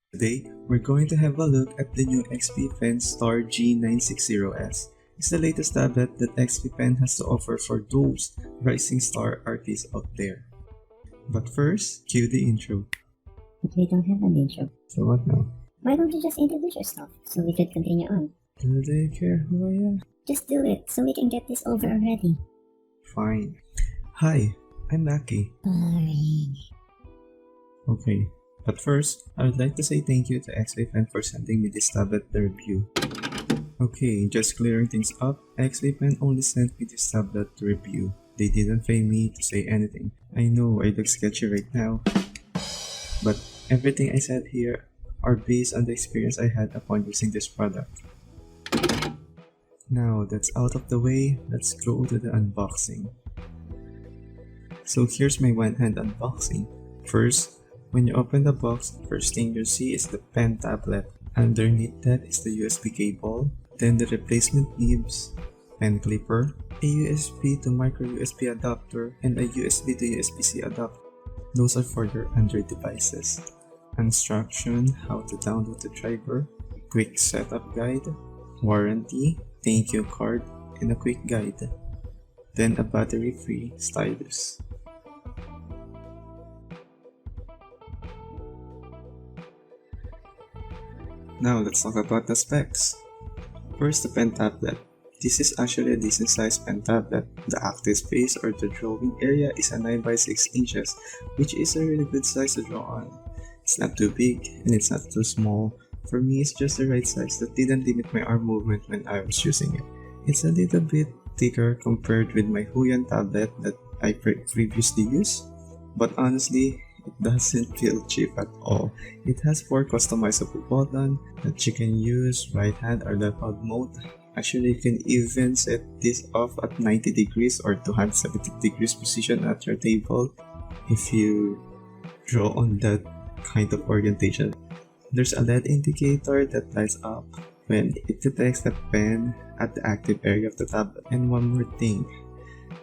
Today, we're going to have a look at the new XP-Pen Star G960S. It's the latest tablet that XP-Pen has to offer for those rising star artists out there. But first, cue the intro. But we don't have an intro. So what now? Why don't you just introduce yourself so we could continue on? Do they care who I am? Just do it so we can get this over already. Fine. Hi, I'm Maki. Boring. Okay, but first, I would like to say thank you to XP-Pen for sending me this tablet to review. Okay, just clearing things up, XP-Pen only sent me this tablet to review. They didn't pay me to say anything. I know I look sketchy right now, but everything I said here are based on the experience I had upon using this product. Now that's out of the way, let's go to the unboxing. So here's my one-hand unboxing. First, when you open the box, first thing you'll see is the pen tablet. Underneath that is the USB cable, then the replacement nibs, pen clipper, a USB to micro USB adapter, and a USB to USB-C adapter. Those are for your Android devices. Instruction, how to download the driver, quick setup guide, warranty, thank you card, and a quick guide. Then a battery-free stylus. Now let's talk about the specs. First, the pen tablet. This is actually a decent sized pen tablet. The active space or the drawing area is a 9 by 6 inches, which is a really good size to draw on. It's not too big and it's not too small. For me, it's just the right size that didn't limit my arm movement when I was using it. It's a little bit thicker compared with my Huion tablet that I previously used, but honestly, it doesn't feel cheap at all. It has 4 customizable buttons that you can use right hand or left hand mode. Actually, you can even set this off at 90 degrees or 270 degrees position at your table if you draw on that kind of orientation. There's a LED indicator that lights up when it detects the pen at the active area of the tablet. And one more thing,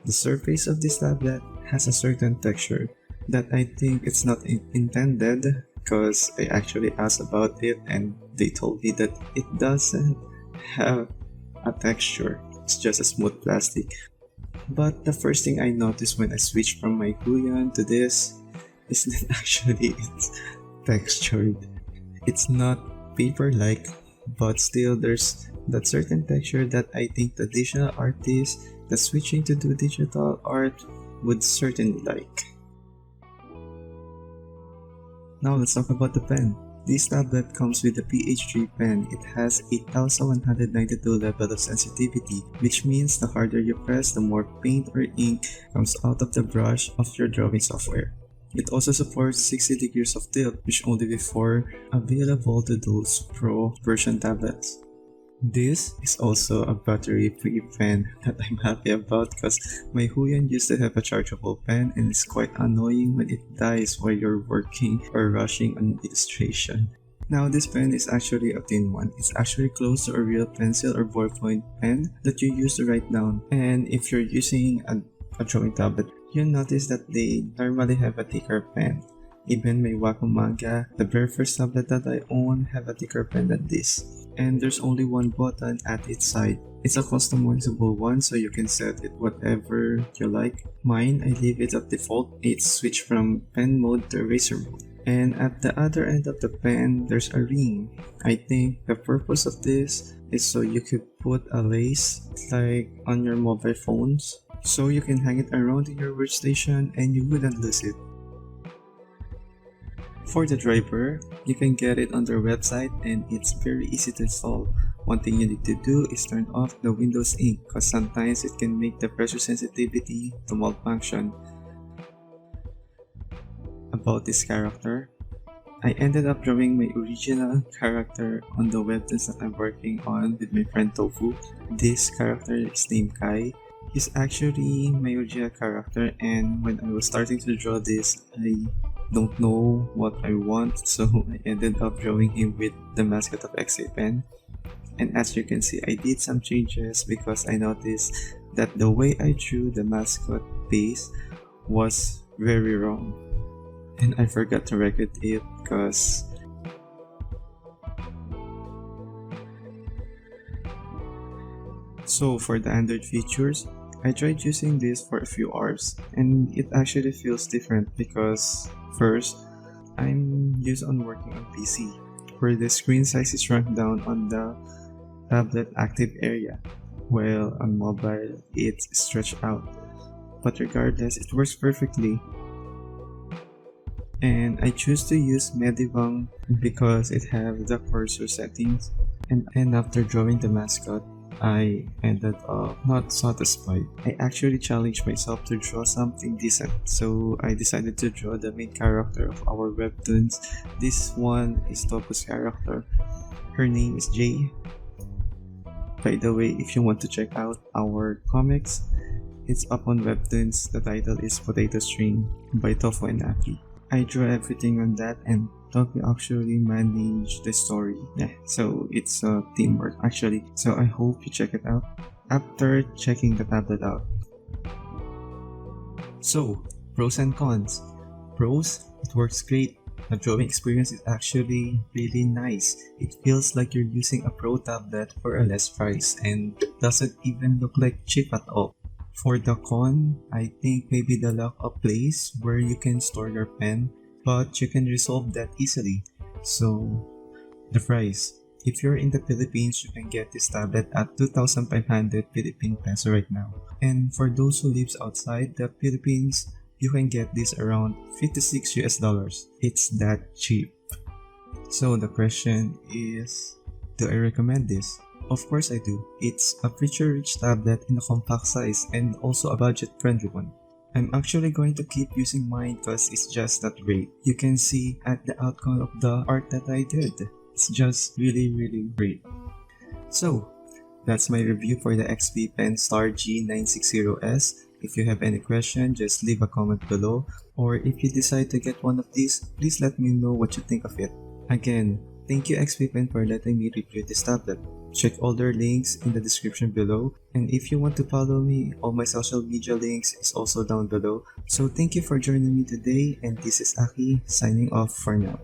the surface of this tablet has a certain texture that I think it's not intended, because I actually asked about it and they told me that it doesn't have a texture, it's just a smooth plastic. But the first thing I noticed when I switched from my Huion to this is that actually it's textured. It's not paper-like, but still there's that certain texture that I think the digital artists that switching to do digital art would certainly like. Now let's talk about the pen. This tablet comes with a PH3 pen. It has 8192 level of sensitivity, which means the harder you press, the more paint or ink comes out of the brush of your drawing software. It also supports 60 degrees of tilt, which only before available to those Pro version tablets. This is also a battery-free pen that I'm happy about because my Huion used to have a chargeable pen and it's quite annoying when it dies while you're working or rushing on illustration. Now this pen is actually a thin one. It's actually close to a real pencil or ballpoint pen that you use to write down. And if you're using a drawing tablet, you'll notice that they normally have a thicker pen. Even my wacom manga, the very first tablet that I own, have a thicker pen than this. And there's only one button at its side. It's a customizable one, so you can set it whatever you like. Mine, I leave it at default. It's switched from pen mode to eraser mode. And at the other end of the pen, there's a ring. I think the purpose of this is so you could put a lace like on your mobile phones, so you can hang it around in your workstation and you wouldn't lose it. For the driver, you can get it on their website and it's very easy to install. One thing you need to do is turn off the Windows ink because sometimes it can make the pressure sensitivity to malfunction. About this character, I ended up drawing my original character on the webtoons that I'm working on with my friend Tofu. This character is named Kai. He's actually my original character, and when I was starting to draw this, I don't know what I want, so I ended up drawing him with the mascot of XP-Pen. And as you can see, I did some changes because I noticed that the way I drew the mascot face was very wrong. And I forgot to record it because So for the Android features, I tried using this for a few hours and it actually feels different because first, I'm used on working on PC where the screen size is shrunk down on the tablet active area while on mobile it's stretched out. But regardless, it works perfectly. And I choose to use Medivang because it has the cursor settings and after drawing the mascot, I ended up not satisfied. I actually challenged myself to draw something decent, so I decided to draw the main character of our webtoons. This one is Toko's character. Her name is Jay. By the way, if you want to check out our comics, it's up on Webtoons. The title is Potato String by Tofu and Aki. I drew everything on that and Tofu actually managed the story. Yeah, so it's a teamwork actually. So I hope you check it out after checking the tablet out. So, pros and cons. Pros, it works great. The drawing experience is actually really nice. It feels like you're using a pro tablet for a less price and doesn't even look like cheap at all. For the con, I think maybe the lack of place where you can store your pen, but you can resolve that easily. So, the price. If you're in the Philippines, you can get this tablet at 2,500 Philippine peso right now. And for those who lives outside the Philippines, you can get this around 56 US dollars. It's that cheap. So the question is, do I recommend this? Of course I do. It's a feature-rich tablet in a compact size and also a budget-friendly one. I'm actually going to keep using mine because it's just that great. You can see at the outcome of the art that I did. It's just really great. So, that's my review for the XP-Pen Star G960S. If you have any question, just leave a comment below. Or if you decide to get one of these, please let me know what you think of it. Again, thank you XP-Pen for letting me review this tablet. Check all their links in the description below, and if you want to follow me, all my social media links is also down below. So thank you for joining me today, and this is Aki signing off for now.